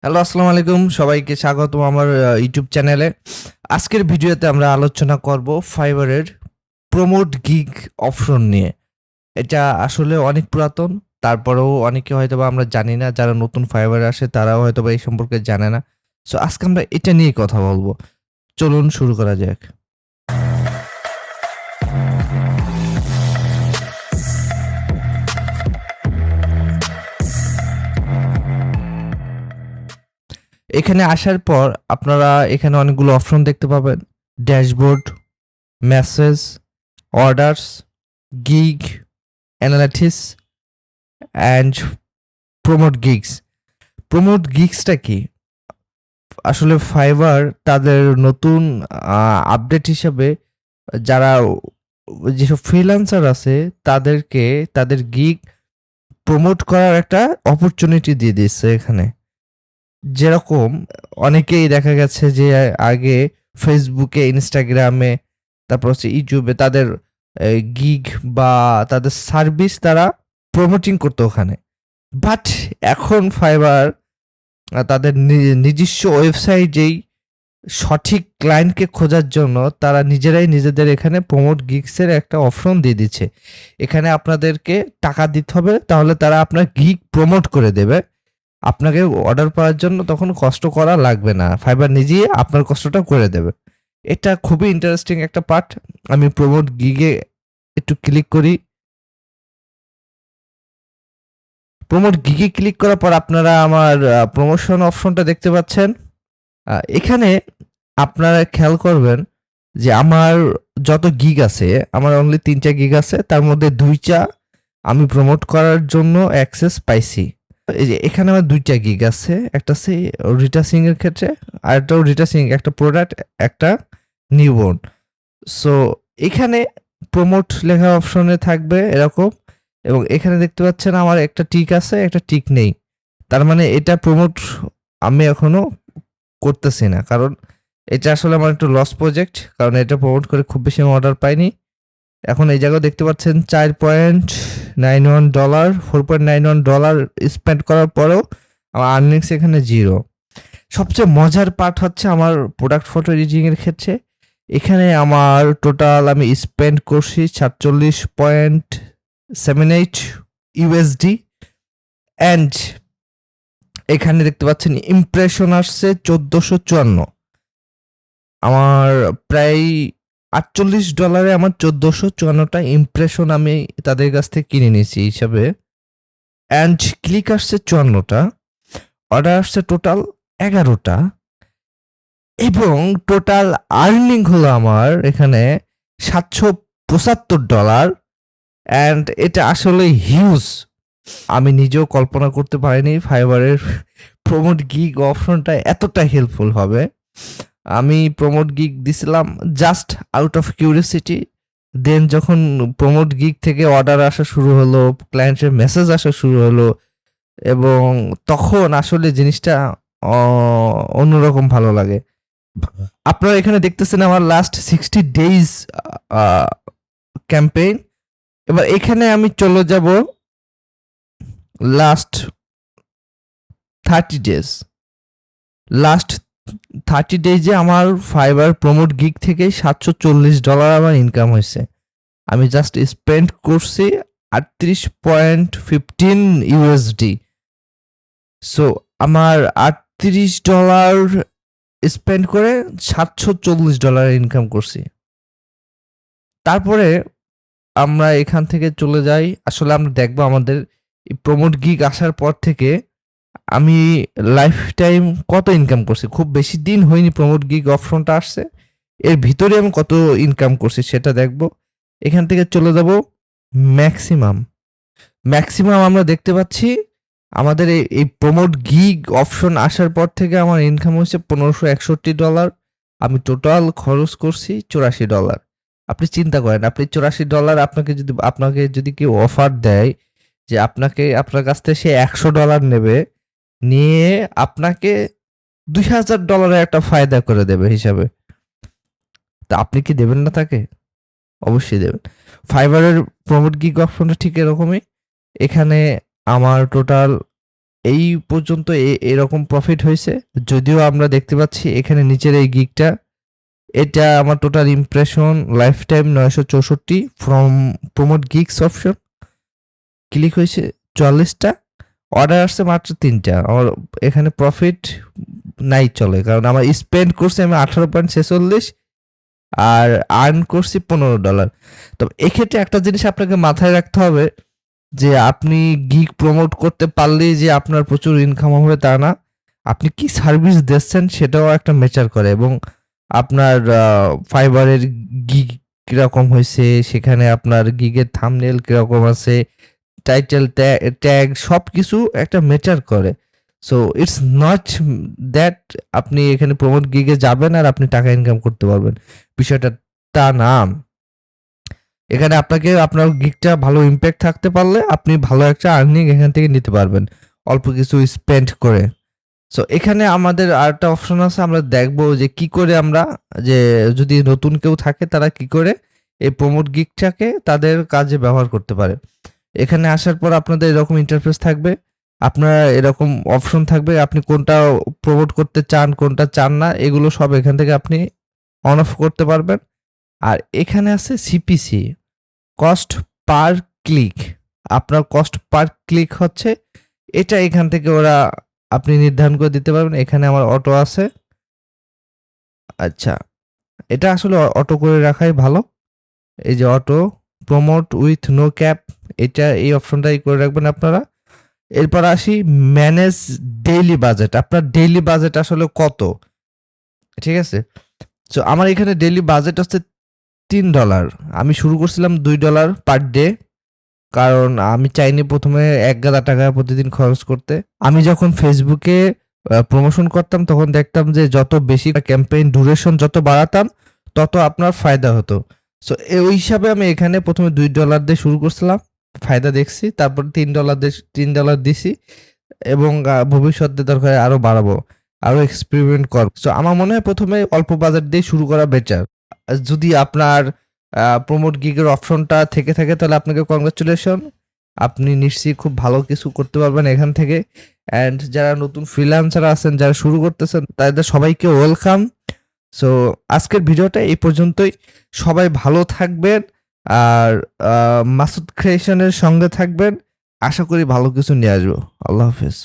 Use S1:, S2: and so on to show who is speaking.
S1: Hello, আসসালামু আলাইকুম। সবাইকে স্বাগতম আমার ইউটিউব চ্যানেলে। আজকের ভিডিওতে আমরা আলোচনা করব ফাইবারের প্রমোট গিগ অপশন নিয়ে। এটা আসলে অনেক পুরাতন। তারপরেও অনেকে হয়তোবা আমরা জানি না। যারা নতুন ফাইবারে আসে তারাও হয়তোবা এই সম্পর্কে জানে না। সো আজকে আমরা এটা নিয়ে কথা বলব। চলুন শুরু করা যাক। এখানে আসার পর আপনারা এখানে অনেকগুলো অপশন দেখতে পাবেন। Dashboard, message, orders, gig, analytics and promote gigs. Promote গিগসটা কি? আসলে ফাইবার তাদের নতুন আপডেট হিসাবে যারা যেসব ফ্রিল্যান্সার আছে তাদেরকে তাদের গিগ প্রমোট করার একটা অপরচুনিটি দিয়ে দিচ্ছে এখানে। যেরকম অনেকেই দেখা গেছে যে আগে ফেসবুকে, ইনস্টাগ্রামে, তারপর হচ্ছে ইউটিউবে তাদের গিগ বা তাদের সার্ভিস তারা প্রমোটিং করতো ওখানে। বাট এখন ফাইবার তাদের নিজস্ব ওয়েবসাইটেই সঠিক ক্লায়েন্টকে খোঁজার জন্য তারা নিজেরাই নিজেদের এখানে প্রমোট গিগসের একটা অপশন দিয়ে দিচ্ছে। এখানে আপনাদেরকে টাকা দিতে হবে, তাহলে তারা আপনার গিগ প্রমোট করে দেবে। আপনাকে অর্ডার পাওয়ার জন্য তখন কষ্ট করা লাগবে না, ফাইবার নিজেই আপনার কষ্টটা করে দেবে। এটা খুবই ইন্টারেস্টিং একটা পার্ট। আমি প্রমোট গিগে একটু ক্লিক করি। প্রমোট গিগে ক্লিক করার পর আপনারা আমার প্রমোশন অপশনটা দেখতে পাচ্ছেন। এখানে আপনারা খেয়াল করবেন যে আমার যত গিগ আছে, আমার অনলি ৩টা গিগ আছে, তার মধ্যে ২টা আমি প্রমোট করার জন্য অ্যাক্সেস পাইছি। এই যে এখানে আমার ২টা গিগ আছে, একটা আছে রিটা সিং এর ক্ষেত্রে, আর একটাও রিটা সিং, একটা প্রোডাক্ট, একটা নিউবর্ন। সো এখানে প্রমোট লেখা অপশনে থাকবে এরকম, এবং এখানে দেখতে পাচ্ছেন আমার একটা টিক আছে, একটা টিক নেই। তার মানে এটা প্রমোট আমি এখনো করতেছি না, কারণ এটা আসলে আমার একটু লস প্রজেক্ট, কারণ এটা প্রমোট করে খুব বেশি আমি অর্ডার পাইনি। এখন এই জায়গায় দেখতে পাচ্ছেন $4.91, $4.91 স্পেন্ড করার পরেও আমার আর্নিংস এখানে 0। সবচেয়ে মজার পার্ট হচ্ছে আমার প্রোডাক্ট ফটো এডিটিং এর ক্ষেত্রে। এখানে আমার টোটাল আমি স্পেন্ড করছি 47.78 ইউএসডি, অ্যান্ড এখানে দেখতে পাচ্ছেন ইমপ্রেশন আসছে 1454। আমার প্রায় $48 আমার 1454টা ইমপ্রেশন আমি তাদের কাছ থেকে কিনে নিয়েছি হিসাবে, অ্যান্ড ক্লিক আসছে 54টা, অর্ডার আসছে টোটাল 11টা, এবং টোটাল আর্নিং হলো আমার এখানে $775, অ্যান্ড এটা আসলে হিউজ। আমি নিজেও কল্পনা করতে পারিনি ফাইবারের প্রমোট গিগ অপশনটা এতটা হেল্পফুল হবে। আমি প্রমোট গিগ দিছিলাম জাস্ট আউট অফ কিউরিওসিটি। দেন যখন প্রমোট গিগ থেকে অর্ডার আসা শুরু হলো, ক্লায়েন্টের মেসেজ আসা শুরু হলো, এবং তখন আসলে জিনিসটা অন্যরকম ভালো লাগে। আপনারা এখানে দেখতেছেন আমার লাস্ট 60 ডেজ ক্যাম্পেইন। এবার এখানে আমি চলে যাব লাস্ট 30 ডেজ। লাস্ট 30 ডেজে আমার ফাইবার প্রমোট গিগ থেকে $740 আমার ইনকাম হয়েছে। আমি জাস্ট স্পেন্ড করছি 38.15 ইউএসডি। সো আমার $38 স্পেন্ড করে $740 ইনকাম করছি। তারপরে আমরা এখান থেকে চলে যাই। আসলে আমরা দেখবো আমাদের এই প্রমোট গিগ আসার পর থেকে আমি লাইফ টাইম কত ইনকাম করছি। খুব বেশি দিন হয়নি প্রমোট গিগ অপশনটা আসছে, এর ভিতরে আমি কত ইনকাম করছি সেটা দেখবো। এখান থেকে চলে যাব ম্যাক্সিমাম। ম্যাক্সিমাম আমরা দেখতে পাচ্ছি আমাদের এই প্রমোট গিগ অপশন আসার পর থেকে আমার ইনকাম হচ্ছে $1561। আমি টোটাল খরচ করছি $84। আপনি চিন্তা করেন, আপনি $84 আপনাকে যদি কেউ অফার দেয় যে আপনার কাছ থেকে সে $100 নেবে, নিয়ে আপনাকে $2000 একটা ফায়দা করে দেবে হিসাবে, তা আপনি কি দেবেন না তাকে? অবশ্যই দেবেন। ফাইবারের প্রমোট গিগ অপশনটা ঠিক এরকমই। এখানে আমার টোটাল এই পর্যন্ত এরকম প্রফিট হয়েছে। যদিও আমরা দেখতে পাচ্ছি এখানে নিচের এই গিগটা, এটা আমার total impression life time 964 from promote gigs option click হয়েছে 44টা, অর্ডার আসছে মাত্র 3টা। আমার এখানে প্রফিট নাই চলে, কারণ আমার স্পেন্ড করছি আমি 18.46 আর আর্ন করছি $15। তবে এক্ষেত্রে একটা জিনিস আপনাকে মাথায় রাখতে হবে যে আপনি গিগ প্রমোট করতে পারলেই যে আপনার প্রচুর ইনকাম হবে তা না। আপনি কি সার্ভিস দিচ্ছেন সেটাও একটা ম্যাটার করে, এবং আপনার ফাইবারের গিগ কিরকম হয়েছে, সেখানে আপনার গিগের থাম্বনেল কিরকম আছে, টাইটেল ট্যাগ সব কিছু একটা ম্যাটার করে। সো ইটস নট দ্যাট আপনি এখানে প্রমোট গিগে যাবেন আর আপনি টাকা ইনকাম করতে পারবেন, বিষয়টা তা না। এখানে আপনাকে আপনার গিগটা ভালো ইম্প্যাক্ট থাকতে পারলে আপনি ভালো একটা আর্নিং এখান থেকে নিতে পারবেন অল্প কিছু স্পেন্ড করে। সো এখানে আমাদের আরেকটা অপশন আছে, আমরা দেখবো যে কি করে আমরা, যে যদি নতুন কেউ থাকে তারা কি করে এই প্রমোট গিগটাকে তাদের কাজে ব্যবহার করতে পারে। এখানে আসার পর আপনাদের এরকম ইন্টারফেস থাকবে, আপনারা এরকম অপশন থাকবে, আপনি কোনটা প্রমোট করতে চান কোনটা চান না এগুলো সব এখান থেকে আপনি অন অফ করতে পারবেন। আর এখানে আছে সিপিসি, কস্ট পার ক্লিক। আপনার কস্ট পার ক্লিক হচ্ছে এটা, এখান থেকে ওরা আপনি নির্ধারণ করে দিতে পারবেন। এখানে আমার অটো আছে, আচ্ছা এটা আসলে অটো করে রাখাই ভালো। এই যে auto promote with no cap, এটা এই অপশনটাই করে রাখবেন আপনারা। এরপর আসি ম্যানেজ ডেইলি বাজেট, আপনার ডেইলি বাজেট আসলে কত, ঠিক আছে। সো আমার এখানে ডেইলি বাজেট হচ্ছে $3। আমি শুরু করছিলাম $2 পার ডে, কারণ আমি চাইনি প্রথমে 1,000 টাকা প্রতিদিন খরচ করতে। আমি যখন ফেসবুকে প্রমোশন করতাম তখন দেখতাম যে যত বেশি ক্যাম্পেইন ডুরেশন যত বাড়াতাম তত আপনার ফায়দা হতো। সো ওই হিসাবে আমি এখানে প্রথমে $2 দিয়ে শুরু করছিলাম, ফায়দা দেখছি, তারপর $3 দিছি, এবং ভবিষ্যতে দরকার আরো বাড়াবো, আরো এক্সপেরিমেন্ট করব। সো আমার মনে হয় প্রথমে অল্প বাজেট দিয়ে শুরু করা বেটার। যদি আপনার প্রমোট গিগের অপশনটা থেকে থাকে তাহলে আপনাকে কংগ্রাচুলেশন, আপনি নিশ্চয়ই খুব ভালো কিছু করতে পারবেন এখান থেকে। অ্যান্ড যারা নতুন ফ্রিল্যান্সার আছেন, যারা শুরু করতেছেন, তাদের সবাইকে ওয়েলকাম। সো আজকের ভিডিওটা এই পর্যন্তই, সবাই ভালো থাকবেন আর মাসুদ ক্রিয়েশনের সঙ্গে থাকবেন, আশা করি ভালো কিছু নিয়ে আসবো। আল্লাহ হাফেজ।